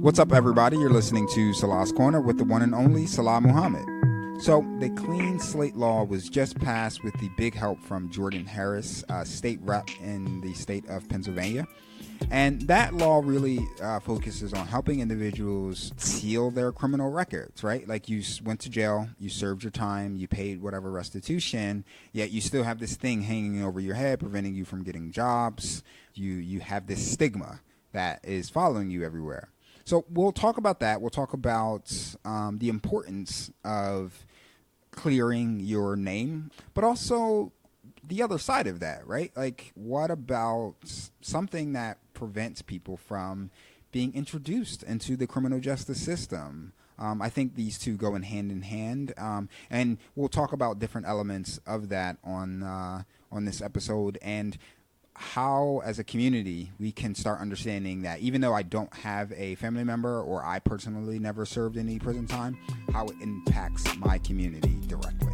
What's up, everybody? You're listening to Salah's Corner with the one and only Salah Muhammad. So, the clean slate law was just passed with the big help from Jordan Harris, state rep in the state of Pennsylvania. And that law really focuses on helping individuals seal their criminal records, right? Like, you went to jail, you served your time, you paid whatever restitution, yet you still have this thing hanging over your head, preventing you from getting jobs. You have this stigma that is following you everywhere. So we'll talk about that. We'll talk about the importance of clearing your name, but also the other side of that, right? Like, what about something that prevents people from being introduced into the criminal justice system? I think these two go in hand, and we'll talk about different elements of that on this episode, and how, as a community, we can start understanding that even though I don't have a family member or I personally never served any prison time, how it impacts my community directly.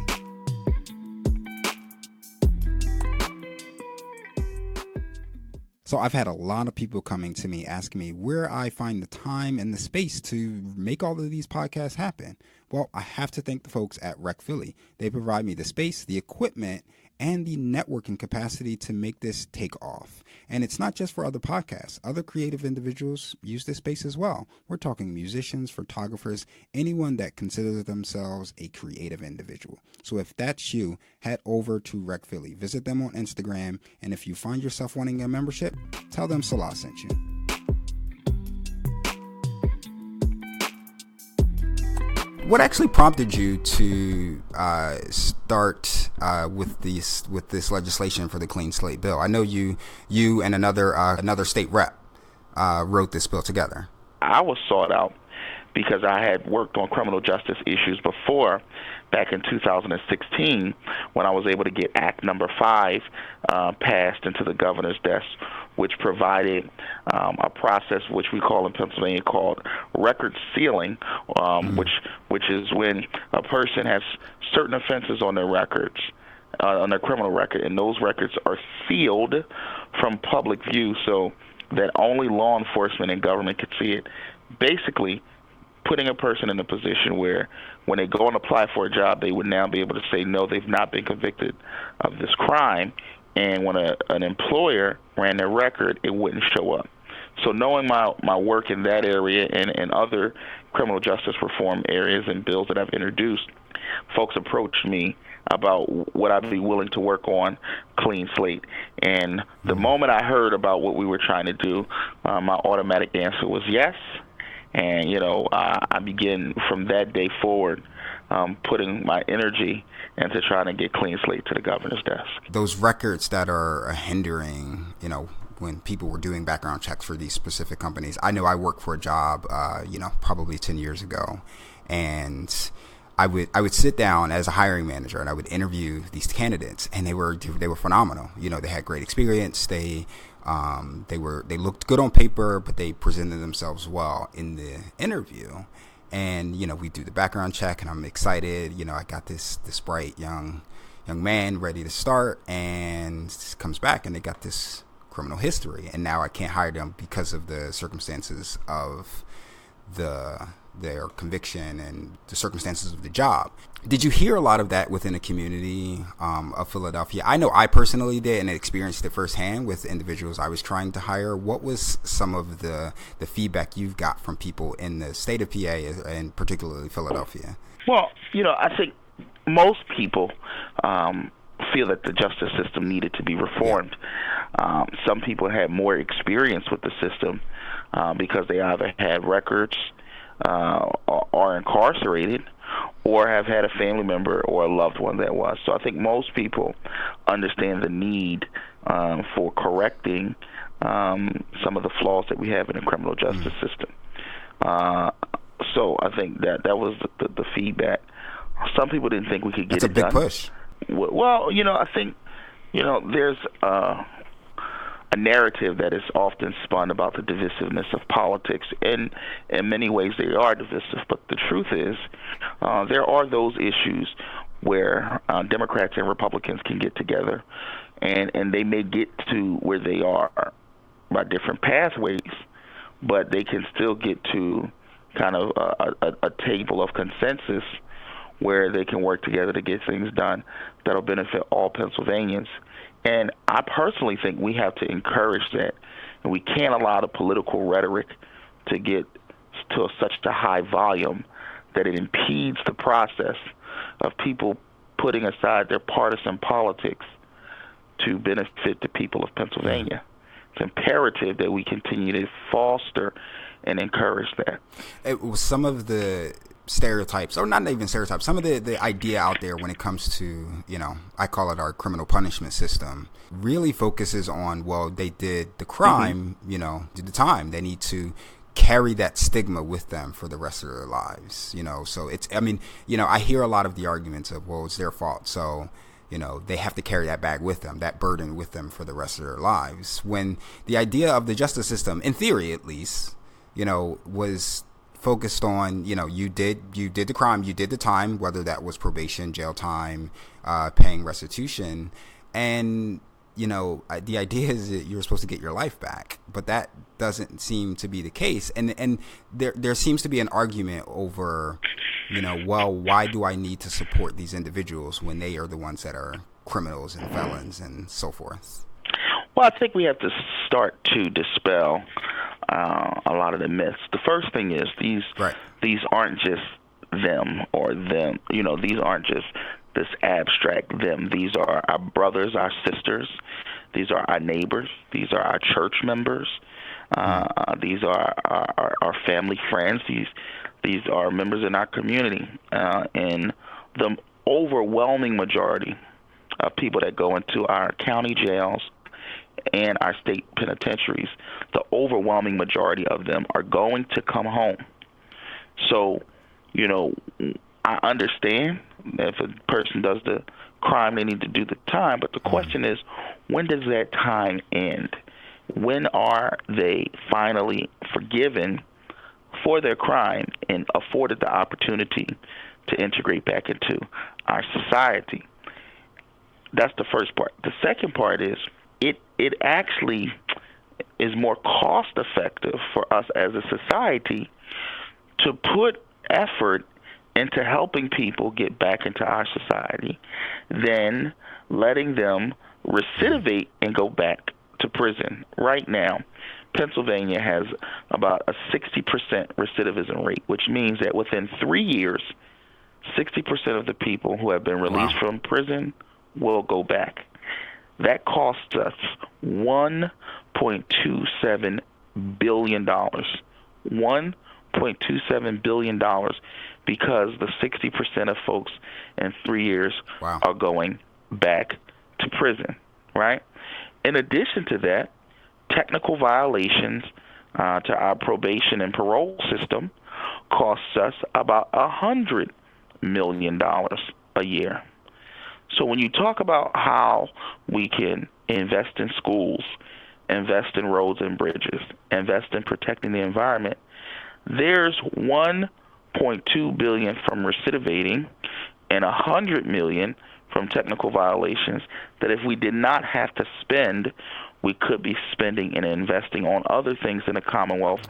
So I've had a lot of people coming to me asking me where I find the time and the space to make all of these podcasts happen. Well, I have to thank the folks at Rec Philly. They provide me the space, the equipment, and the networking capacity to make this take off. And it's not just for other podcasts. Other creative individuals use this space as well. We're talking musicians, photographers, anyone that considers themselves a creative individual. So if that's you, head over to Rec Philly. Visit them on Instagram. And if you find yourself wanting a membership, tell them Salah sent you. What actually prompted you to start with this legislation for the Clean Slate bill? I know you and another state rep wrote this bill together. I was sought out because I had worked on criminal justice issues before, back in 2016, when I was able to get Act Number 5 passed into the governor's desk, which provided a process which we call in Pennsylvania called record sealing, which is when a person has certain offenses on their records, on their criminal record, and those records are sealed from public view so that only law enforcement and government could see it. Basically, putting a person in a position where when they go and apply for a job, they would now be able to say, no, they've not been convicted of this crime. And when an employer ran their record, it wouldn't show up. So knowing my work in that area and other criminal justice reform areas and bills that I've introduced, folks approached me about would I be willing to work on Clean Slate. And the moment I heard about what we were trying to do, my automatic answer was yes. And, I began from that day forward putting my energy into trying to get Clean Slate to the governor's desk. Those records that are hindering, when people were doing background checks for these specific companies. I know I worked for a job, probably 10 years ago, and I would sit down as a hiring manager and I would interview these candidates, and they were phenomenal. They had great experience. They looked good on paper, but they presented themselves well in the interview. And, we do the background check, and I'm excited. I got this bright young man ready to start, and comes back and they got this criminal history. And now I can't hire them because of the circumstances of their conviction and the circumstances of the job. Did you hear a lot of that within the community of Philadelphia? I know I personally did and experienced it firsthand with individuals I was trying to hire. What was some of the feedback you've got from people in the state of PA and particularly Philadelphia? Well, I think most people feel that the justice system needed to be reformed. Yeah. Some people had more experience with the system because they either had records, are incarcerated, or have had a family member or a loved one that was. So I think most people understand the need for correcting some of the flaws that we have in the criminal justice system. So I think that was the feedback. Some people didn't think we could get it done. That's a big push. Well, I think, there's a narrative that is often spun about the divisiveness of politics, and in many ways they are divisive. But the truth is, there are those issues where Democrats and Republicans can get together, and they may get to where they are by different pathways, but they can still get to kind of a table of consensus where they can work together to get things done that'll benefit all Pennsylvanians. And I personally think we have to encourage that, and we can't allow the political rhetoric to get to such a high volume that it impedes the process of people putting aside their partisan politics to benefit the people of Pennsylvania. It's imperative that we continue to foster and encourage that. It was some of the stereotypes, or not even stereotypes, some of the idea out there when it comes to, I call it our criminal punishment system, really focuses on, well, they did the crime, did the time. They need to carry that stigma with them for the rest of their lives, so it's, I hear a lot of the arguments of, well, it's their fault. So, they have to carry that bag with them, that burden with them for the rest of their lives. When the idea of the justice system, in theory at least, was focused on, you did the crime, you did the time, whether that was probation, jail time, paying restitution. And, the idea is that you're supposed to get your life back, but that doesn't seem to be the case. And there seems to be an argument over, well, why do I need to support these individuals when they are the ones that are criminals and felons and so forth? Well, I think we have to start to dispel a lot of the myths. The first thing is these aren't just them or them. These aren't just this abstract them. These are our brothers, our sisters. These are our neighbors. These are our church members. These are our family friends. These are members in our community. And the overwhelming majority of people that go into our county jails and our state penitentiaries, the overwhelming majority of them are going to come home. So, I understand if a person does the crime, they need to do the time. But the question is, when does that time end? When are they finally forgiven for their crime and afforded the opportunity to integrate back into our society? That's the first part. The second part is it actually is more cost effective for us as a society to put effort into helping people get back into our society than letting them recidivate and go back to prison. Right now, Pennsylvania has about a 60% recidivism rate, which means that within 3 years, 60% of the people who have been released from prison will go back. That costs us $1.27 billion. $1.27 billion because the 60% of folks in 3 years are going back to prison, right? In addition to that, technical violations to our probation and parole system costs us about $100 million a year. So when you talk about how we can invest in schools, invest in roads and bridges, invest in protecting the environment, there's $1.2 billion from recidivating and $100 million from technical violations that if we did not have to spend, we could be spending and investing on other things in the Commonwealth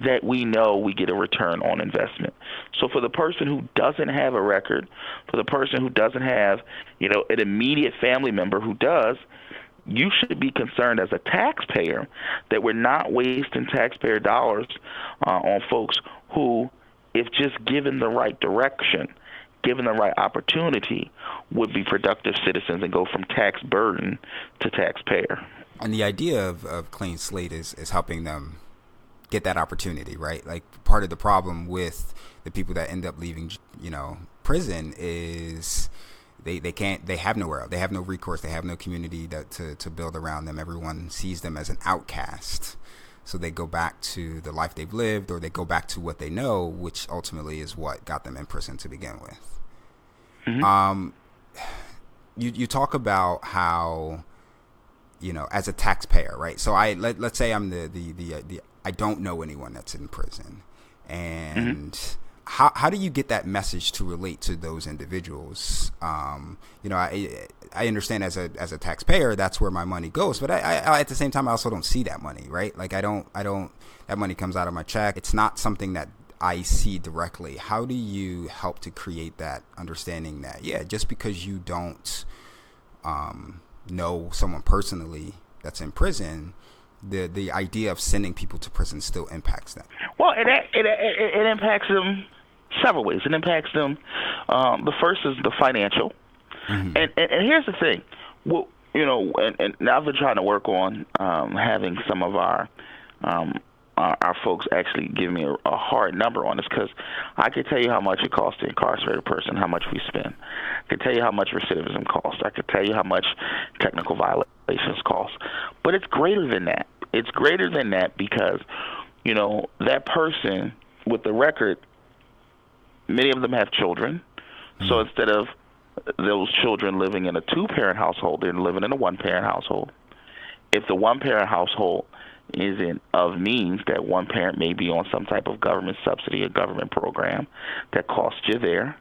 that we know we get a return on investment. So for the person who doesn't have a record, for the person who doesn't have, an immediate family member who does, you should be concerned as a taxpayer that we're not wasting taxpayer dollars on folks who, if just given the right direction, given the right opportunity, would be productive citizens and go from tax burden to taxpayer. And the idea of clean slate is helping them get that opportunity, right? Like part of the problem with the people that end up leaving, prison is they have nowhere else. They have no recourse. They have no community to build around them. Everyone sees them as an outcast. So they go back to the life they've lived, or they go back to what they know, which ultimately is what got them in prison to begin with. Mm-hmm. You talk about how, as a taxpayer, right? So let's say I'm the I don't know anyone that's in prison, and how do you get that message to relate to those individuals? I understand as a taxpayer, that's where my money goes, but I at the same time, I also don't see that money, right? Like I don't, that money comes out of my check. It's not something that I see directly. How do you help to create that understanding that, just because you don't know someone personally that's in prison, the idea of sending people to prison still impacts them? Well, it impacts them several ways. It impacts them. The first is the financial. Mm-hmm. And here's the thing. Well, and I've been trying to work on having some of our folks actually give me a hard number on this, because I can tell you how much it costs to incarcerate a person, how much we spend. I can tell you how much recidivism costs. I can tell you how much technical violations cost. But it's greater than that. It's greater than that because, that person with the record, many of them have children. Mm-hmm. So instead of those children living in a two-parent household, they're living in a one-parent household. If the one-parent household isn't of means, that one parent may be on some type of government subsidy or government program that costs you there.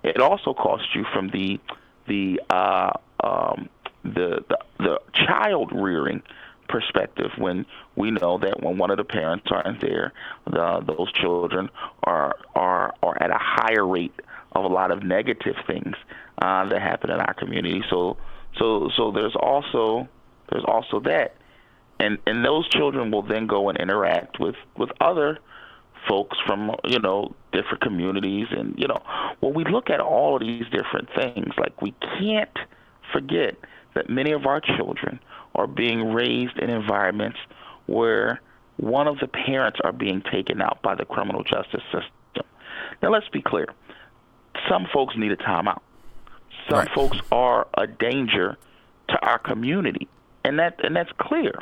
It also costs you from the child rearing perspective, when we know that when one of the parents aren't there, those children are at a higher rate of a lot of negative things that happen in our community. So there's also that. And those children will then go and interact with other folks from, different communities. And, when we look at all of these different things, like, we can't forget that many of our children are being raised in environments where one of the parents are being taken out by the criminal justice system. Now, let's be clear. Some folks need a timeout. Some right. folks are a danger to our community, and that's clear.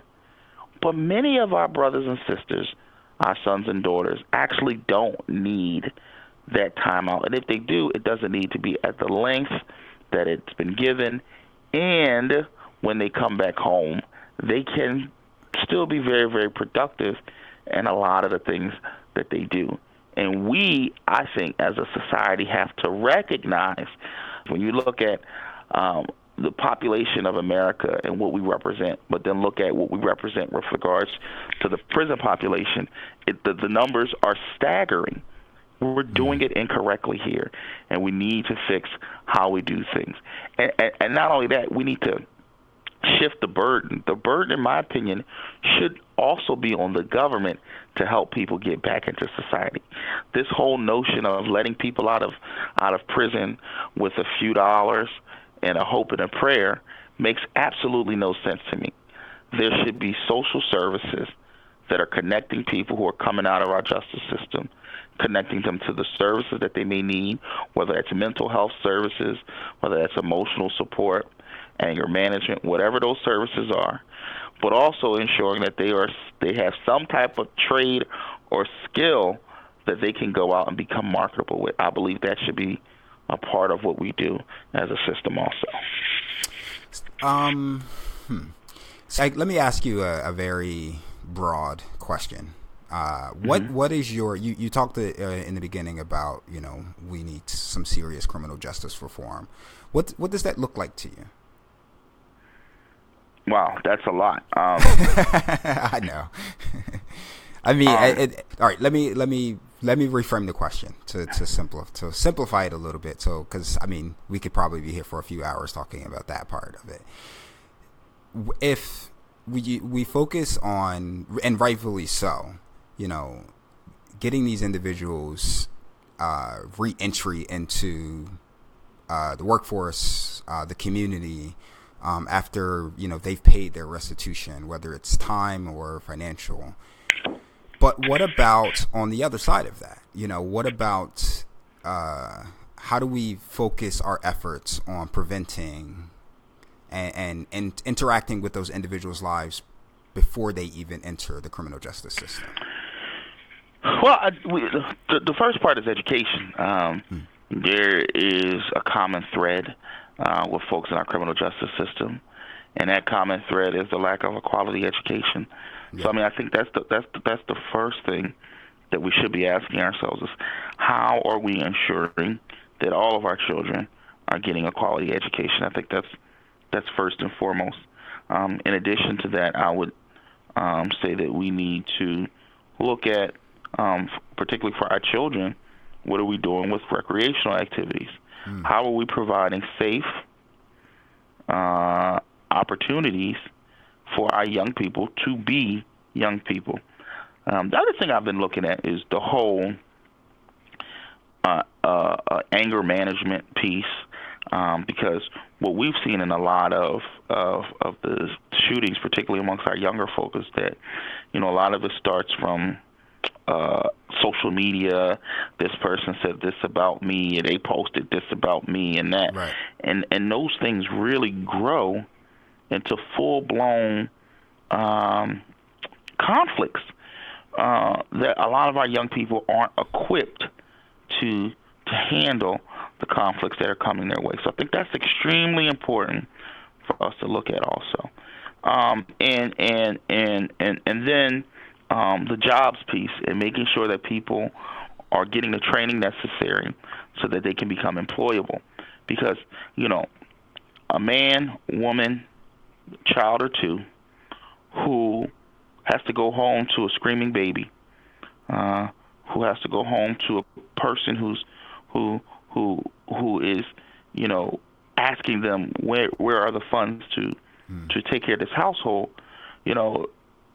But many of our brothers and sisters, our sons and daughters, actually don't need that timeout. And if they do, it doesn't need to be at the length that it's been given. And when they come back home, they can still be very, very productive in a lot of the things that they do. And we, I think, as a society, have to recognize, when you look at the population of America and what we represent, but then look at what we represent with regards to the prison population, the numbers are staggering. We're doing it incorrectly here, and we need to fix how we do things. And not only that, we need to shift the burden. The burden, in my opinion, should also be on the government to help people get back into society. This whole notion of letting people out of prison with a few dollars and a hope and a prayer makes absolutely no sense to me. There should be social services that are connecting people who are coming out of our justice system, connecting them to the services that they may need, whether it's mental health services, whether that's emotional support, anger management, whatever those services are, but also ensuring that they have some type of trade or skill that they can go out and become marketable with. I believe that should be a part of what we do as a system also. So let me ask you a very broad question. What is your, you talked in the beginning about, we need some serious criminal justice reform. What does that look like to you? Wow, that's a lot. I know. I mean, all right. Let me reframe the question to simplify it a little bit. So, because we could probably be here for a few hours talking about that part of it. If we focus on, and rightfully so, getting these individuals re-entry into the workforce, the community, after they've paid their restitution, whether it's time or financial. But what about on the other side of that? What about how do we focus our efforts on preventing and interacting with those individuals' lives before they even enter the criminal justice system? Well, the first part is education. There is a common thread with folks in our criminal justice system, and that common thread is the lack of a quality education. Yeah. So I think that's the first thing that we should be asking ourselves is, how are we ensuring that all of our children are getting a quality education? I think that's first and foremost. In addition to that, I would say that we need to look at, particularly for our children, what are we doing with recreational activities? How are we providing safe opportunities for our young people to be young people? The other thing I've been looking at is the whole anger management piece, because what we've seen in a lot of the shootings, particularly amongst our younger folk, is that, a lot of it starts from social media. This person said this about me, and they posted this about me, and that, Right. and those things really grow into full-blown conflicts that a lot of our young people aren't equipped to handle the conflicts that are coming their way. So I think that's extremely important for us to look at also. And then the jobs piece, and making sure that people are getting the training necessary so that they can become employable. Because, a man, woman, child or two who has to go home to a screaming baby, who has to go home to a person who is, asking them where are the funds to take care of this household.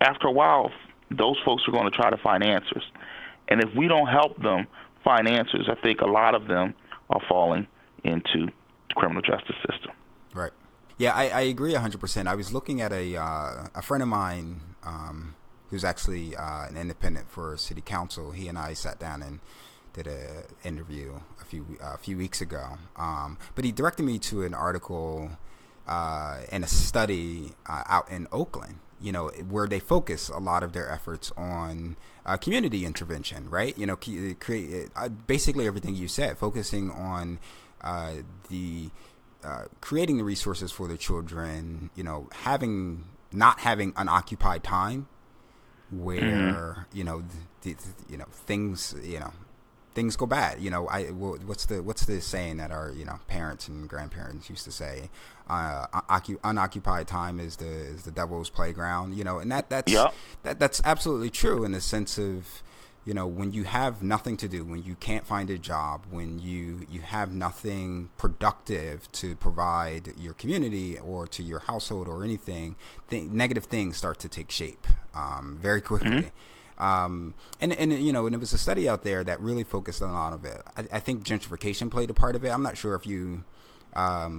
After a while, those folks are going to try to find answers, and if we don't help them find answers, I think a lot of them are falling into the criminal justice system. Right. Yeah, I agree 100%. I was looking at a friend of mine who's actually an independent for city council. He and I sat down and did an interview a few weeks ago. But he directed me to an article and a study out in Oakland, where they focus a lot of their efforts on community intervention, right? Create basically everything you said, focusing on creating the resources for the children, not having unoccupied time where, things go bad. What's the saying that our parents and grandparents used to say? Unoccupied time is the devil's playground. And that's absolutely true in the sense of, when you have nothing to do, when you can't find a job, when you have nothing productive to provide your community or to your household or anything, negative things start to take shape very quickly. And it was a study out there that really focused on a lot of it. I think gentrification played a part of it. I'm not sure if you are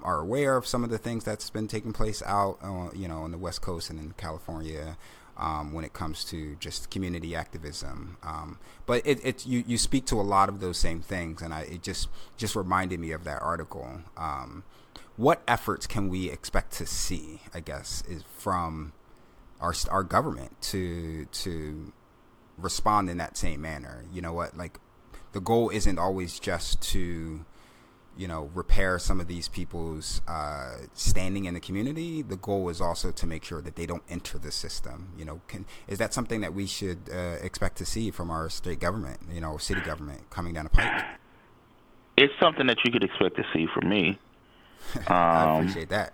aware of some of the things that's been taking place out, on the West Coast and in California, when it comes to just community activism. But you speak to a lot of those same things, and it just reminded me of that article. What efforts can we expect to see, I guess, is from our government to respond in that same manner? The goal isn't always just to repair some of these people's standing in the community. The goal is also to make sure that they don't enter the system. Is that something that we should expect to see from our state government, city government coming down the pike? It's something that you could expect to see from me. I appreciate that.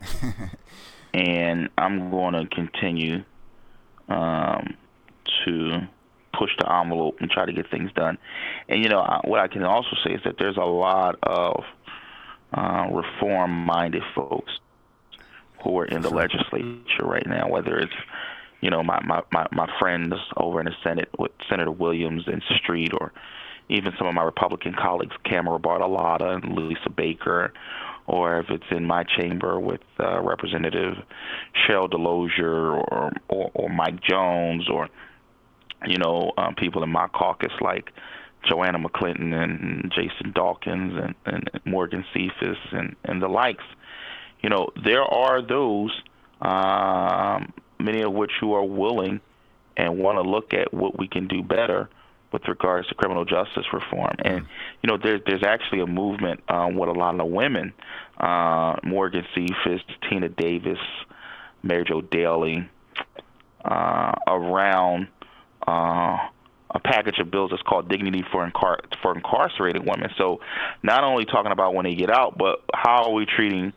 And I'm going to continue to push the envelope and try to get things done. And, what I can also say is that there's a lot of reform-minded folks who are in the legislature right now, whether it's, my friends over in the Senate with Senator Williams and Street, or even some of my Republican colleagues, Camera Bartolotta and Lisa Baker, or if it's in my chamber with Representative Cheryl Delosier or Mike Jones, or people in my caucus like Joanna McClinton and Jason Dawkins and Morgan Cephas and the likes. There are those, many of which who are willing and want to look at what we can do better with regards to criminal justice reform. And, there's actually a movement with a lot of women, Morgan Cephas, Tina Davis, Mary Jo Daley, around a package of bills that's called Dignity for Incarcerated Women. So not only talking about when they get out, but how are we treating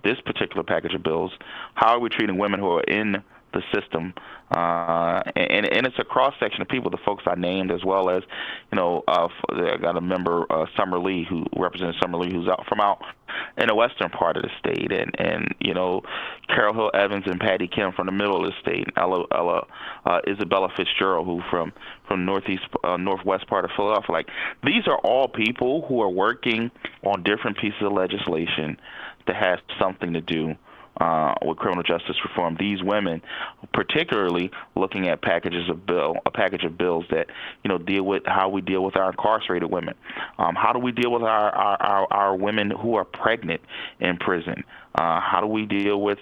this particular package of bills? How are we treating women who are in the system? And it's a cross section of people, the folks I named, as well as, I got a member, Summer Lee, who represents Summer Lee, who's out in the western part of the state, and Carol Hill Evans and Patty Kim from the middle of the state, Isabella Fitzgerald, who from northwest part of Philadelphia. Like, these are all people who are working on different pieces of legislation that has something to do with criminal justice reform. These women, particularly looking at a package of bills that deal with how we deal with our incarcerated women. How do we deal with our women who are pregnant in prison? How do we deal with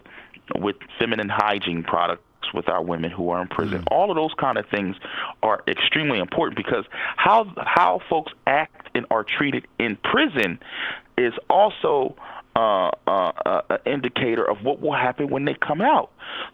feminine hygiene products with our women who are in prison? All of those kind of things are extremely important, because how folks act and are treated in prison is also an indicator of what will happen when they come out.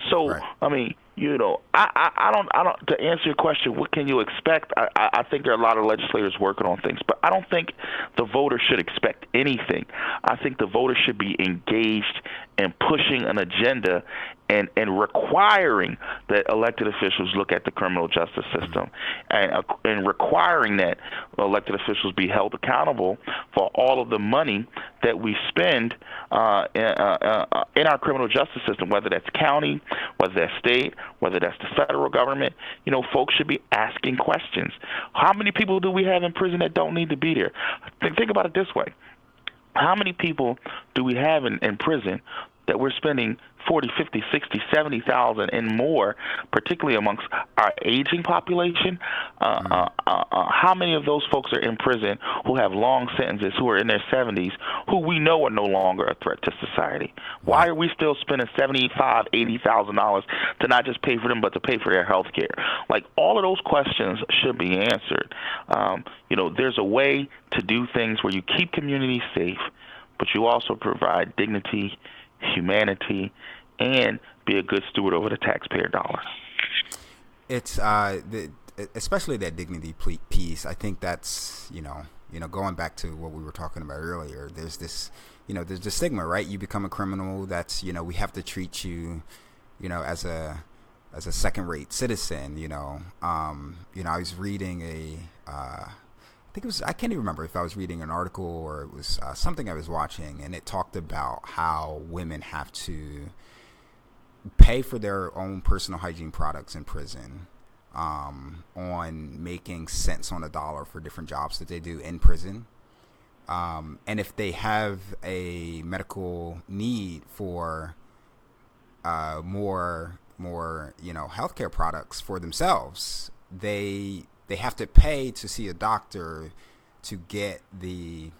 So, right. I mean, I don't. To answer your question, what can you expect? I think there are a lot of legislators working on things, but I don't think the voter should expect anything. I think the voter should be engaged in pushing an agenda and requiring that elected officials look at the criminal justice system, and requiring that elected officials be held accountable for all of the money that we spend in our criminal justice system, whether that's county, whether that's state, whether that's the federal government. Folks should be asking questions. How many people do we have in prison that don't need to be there? Think about it this way. How many people do we have in prison that we're spending 40, 50, 60, 70,000 and more, particularly amongst our aging population? How many of those folks are in prison who have long sentences, who are in their 70s, who we know are no longer a threat to society? Why are we still spending $75,000, $80,000 to not just pay for them, but to pay for their health care? Like, all of those questions should be answered. There's a way to do things where you keep communities safe, but you also provide dignity, humanity, and be a good steward over the taxpayer dollar. It's especially that dignity piece. I think that's going back to what we were talking about earlier. There's this there's the stigma, right? You become a criminal. That's we have to treat you as a second-rate citizen. I was reading I can't even remember if I was reading an article or it was something I was watching, and it talked about how women have to pay for their own personal hygiene products in prison, on making cents on a dollar for different jobs that they do in prison. And if they have a medical need for more healthcare products for themselves, they have to pay to see a doctor to get the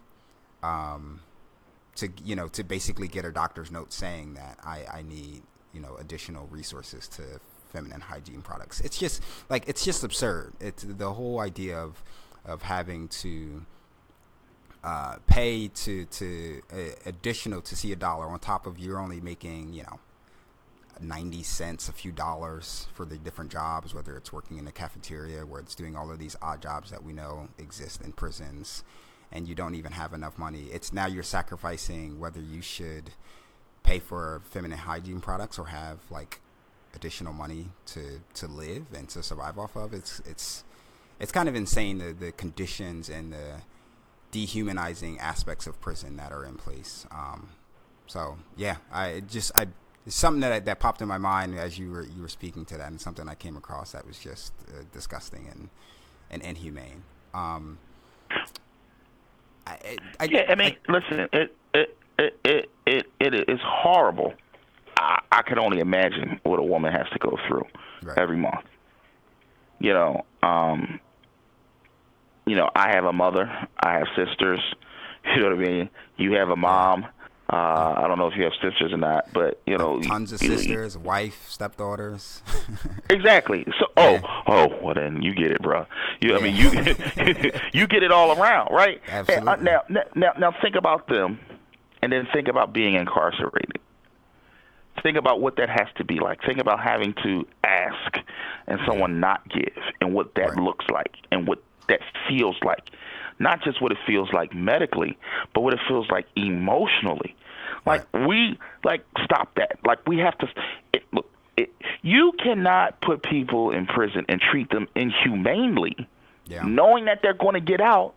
to basically get a doctor's note saying that I need additional resources to feminine hygiene products. It's just absurd. It's the whole idea of having to pay to additional to see a dollar on top of you're only making 90 cents, a few dollars for the different jobs, whether it's working in the cafeteria, where it's doing all of these odd jobs that we know exist in prisons, and you don't even have enough money. It's now you're sacrificing whether you should pay for feminine hygiene products or have additional money to live and to survive off of. It's kind of insane, the conditions and the dehumanizing aspects of prison that are in place. So yeah, it's something that popped in my mind as you were speaking to that, and something I came across that was just disgusting and inhumane. Listen, it is horrible. I can only imagine what a woman has to go through every month. I have a mother. I have sisters. You know what I mean? You have a mom. I don't know if you have sisters or not, but tons of sisters, wife, stepdaughters. Exactly. So, well then you get it, bro. I mean, you you get it all around, right? Absolutely. Now think about them, and then think about being incarcerated. Think about what that has to be like. Think about having to ask and someone not give, and what that looks like and what that feels like. Not just what it feels like medically, but what it feels like emotionally. Like stop that. Like we have to. You cannot put people in prison and treat them inhumanely, knowing that they're going to get out,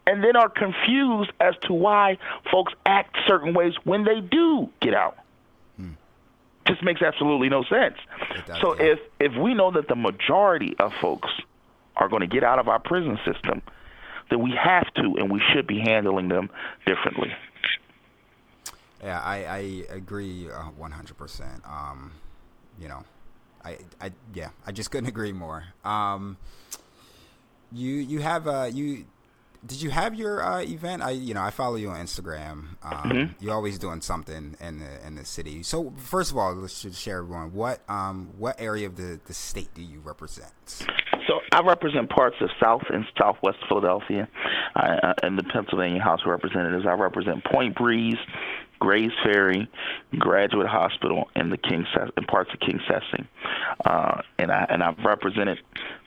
and then are confused as to why folks act certain ways when they do get out. Just makes absolutely no sense. So if we know that the majority of folks are going to get out of our prison system, then we have to and we should be handling them differently. Yeah, I agree 100%. I just couldn't agree more. Did you have your event? I follow you on Instagram. You're always doing something in the city. So first of all, let's just share everyone what area of the state do you represent? So I represent parts of South and Southwest Philadelphia, and the Pennsylvania House of Representatives. I represent Point Breeze, Grays Ferry, Graduate Hospital, and and parts of King Sessing. And I've represented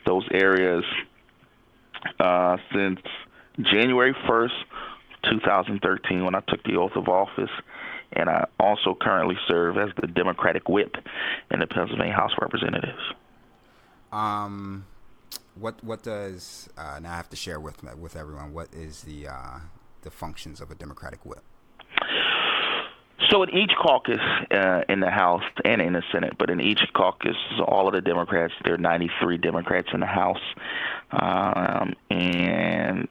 those areas since January 1st, 2013, when I took the oath of office. And I also currently serve as the Democratic whip in the Pennsylvania House of Representatives. What does now I have to share with everyone, what is the functions of a Democratic whip? So in each caucus in the House and in the Senate, but in each caucus, all of the Democrats, there are 93 Democrats in the House, and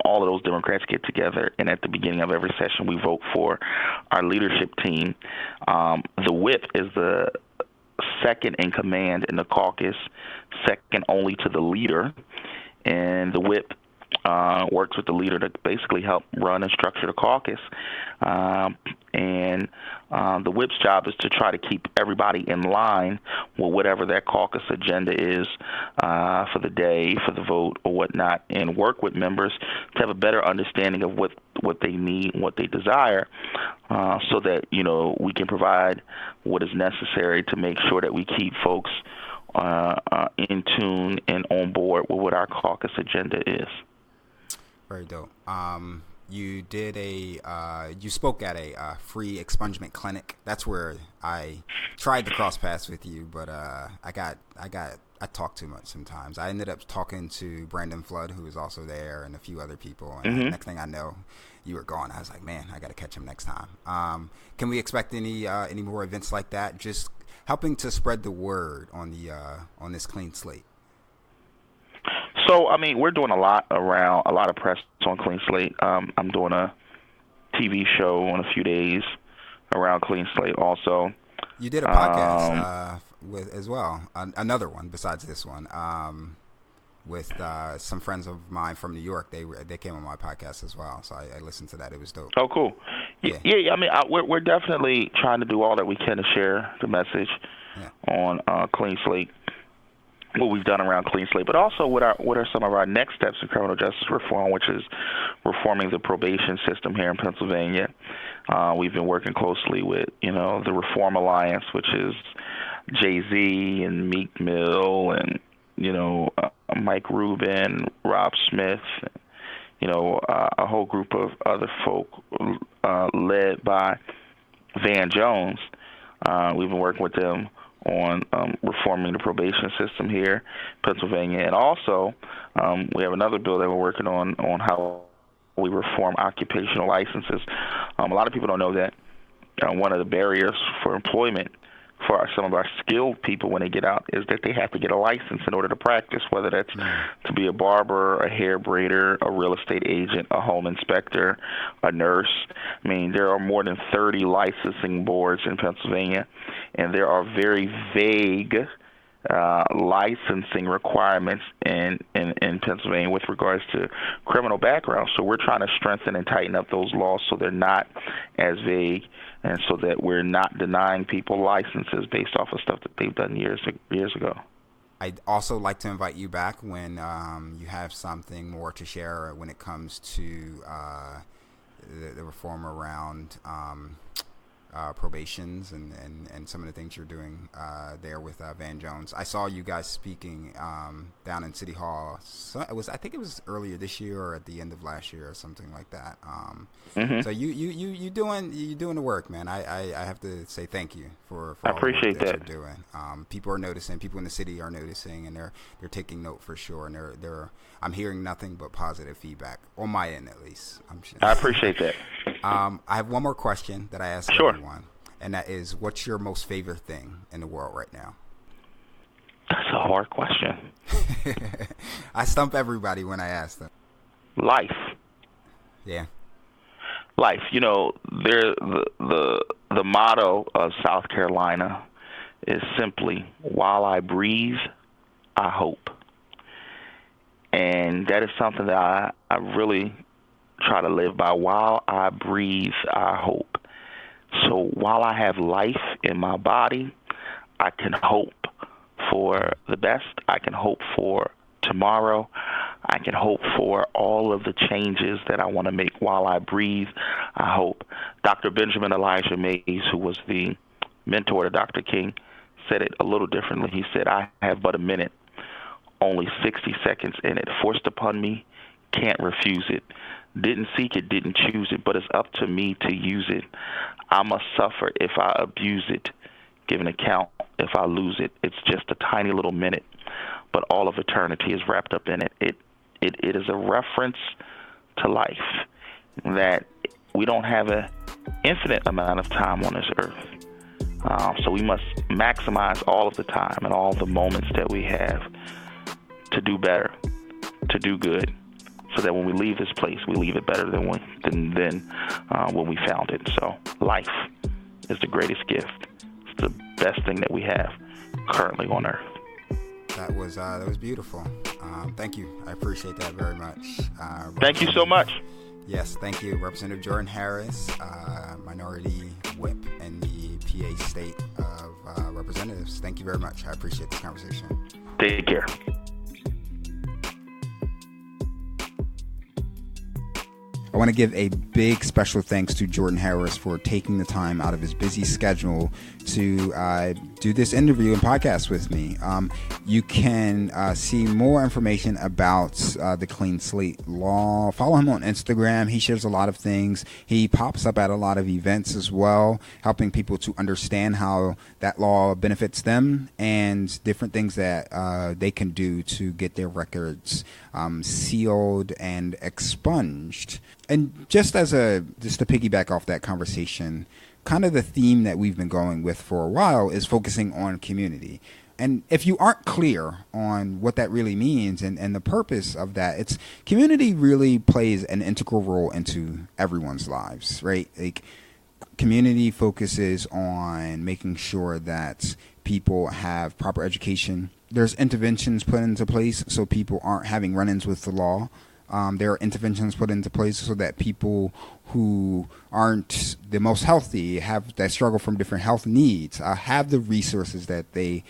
all of those Democrats get together, and at the beginning of every session, we vote for our leadership team. The whip is the second in command in the caucus, second only to the leader, and the whip works with the leader to basically help run and structure the caucus. And the whip's job is to try to keep everybody in line with whatever their caucus agenda is for the day, for the vote, or whatnot, and work with members to have a better understanding of what they need and what they desire, so that we can provide what is necessary to make sure that we keep folks in tune and on board with what our caucus agenda is. Very dope. You did you spoke at a free expungement clinic. That's where I tried to cross paths with you, but I talk too much sometimes. I ended up talking to Brandon Flood, who was also there, and a few other people. And next thing I know, you were gone. I was like, man, I got to catch him next time. Can we expect any more events like that? Just helping to spread the word on this clean slate. So, we're doing a lot of press on Clean Slate. I'm doing a TV show in a few days around Clean Slate also. You did a podcast with as well, another one besides this one, with some friends of mine from New York. They came on my podcast as well, so I listened to that. It was dope. Oh, cool. Yeah. We're definitely trying to do all that we can to share the message on Clean Slate, what we've done around Clean Slate, but also what are some of our next steps in criminal justice reform, which is reforming the probation system here in Pennsylvania. We've been working closely with, the Reform Alliance, which is Jay-Z and Meek Mill and, Mike Rubin, Rob Smith, a whole group of other folk led by Van Jones. We've been working with them on reforming the probation system here in Pennsylvania. And also, we have another bill that we're working on how we reform occupational licenses. A lot of people don't know that one of the barriers for employment for some of our skilled people when they get out is that they have to get a license in order to practice, whether that's to be a barber, a hair braider, a real estate agent, a home inspector, a nurse. There are more than 30 licensing boards in Pennsylvania, and there are very vague licensing requirements in Pennsylvania with regards to criminal background. So we're trying to strengthen and tighten up those laws so they're not as vague, and so that we're not denying people licenses based off of stuff that they've done years ago. I'd also like to invite you back when you have something more to share when it comes to the reform around probations and some of the things you're doing there with Van Jones. I saw you guys speaking down in City Hall. So I think it was earlier this year or at the end of last year or something like that. So you doing the work, man. I have to say thank you for I all appreciate the work that that. you're doing. People are noticing. People in the city are noticing, and they're taking note for sure. And I'm hearing nothing but positive feedback on my end, at least. I appreciate that. I have one more question that I ask everyone, and that is, what's your most favorite thing in the world right now? That's a hard question. I stump everybody when I ask them. Life. Yeah. Life. You know, the motto of South Carolina is simply, while I breathe, I hope. And that is something that I really try to live by. While I breathe, I hope. So while I have life in my body, I can hope for the best. I can hope for tomorrow. I can hope for all of the changes that I want to make. While I breathe, I hope. Dr. Benjamin Elijah Mays, who was the mentor to Dr. King, said it a little differently. He said, I have but a minute, only 60 seconds in it, forced upon me, can't refuse it. Didn't seek it, didn't choose it, but it's up to me to use it. I must suffer if I abuse it, give an account if I lose it. It's just a tiny little minute, but all of eternity is wrapped up in it. It is a reference to life, that we don't have an infinite amount of time on this earth. So we must maximize all of the time and all the moments that we have to do better, to do good, so that when we leave this place, we leave it better than when we found it. So life is the greatest gift. It's the best thing that we have currently on earth. That was beautiful. Thank you. I appreciate that very much. Thank you so much. Yes, thank you. Representative Jordan Harris, Minority Whip in the PA State of Representatives. Thank you very much. I appreciate this conversation. Take care. I want to give a big special thanks to Jordan Harris for taking the time out of his busy schedule to do this interview and podcast with me. You can see more information about the Clean Slate Law. Follow him on Instagram. He shares a lot of things. He pops up at a lot of events as well, helping people to understand how that law benefits them and different things that they can do to get their records sealed and expunged. And just to piggyback off that conversation, kind of the theme that we've been going with for a while is focusing on community. And if you aren't clear on what that really means and the purpose of that, it's community really plays an integral role into everyone's lives, right? Like, community focuses on making sure that people have proper education. There's interventions put into place so people aren't having run-ins with the law. There are interventions put into place so that people who aren't the most healthy, that struggle from different health needs, have the resources that they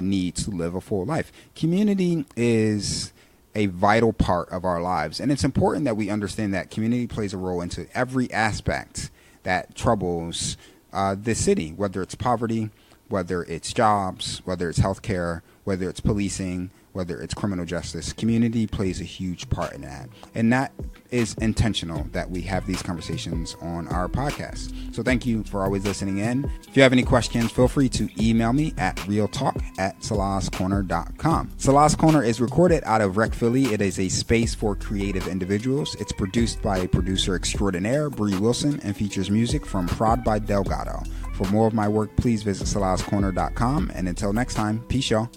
need to live a full life. Community is a vital part of our lives, and it's important that we understand that community plays a role into every aspect that troubles the city, whether it's poverty, whether it's jobs, whether it's healthcare, whether it's policing, whether it's criminal justice. Community plays a huge part in that. And that is intentional that we have these conversations on our podcast. So thank you for always listening in. If you have any questions, feel free to email me at realtalk@salascorner.com. Salas Corner is recorded out of Rec Philly. It is a space for creative individuals. It's produced by producer extraordinaire Bree Wilson and features music from Prod by Delgado. For more of my work, please visit salascorner.com. And until next time, peace, y'all.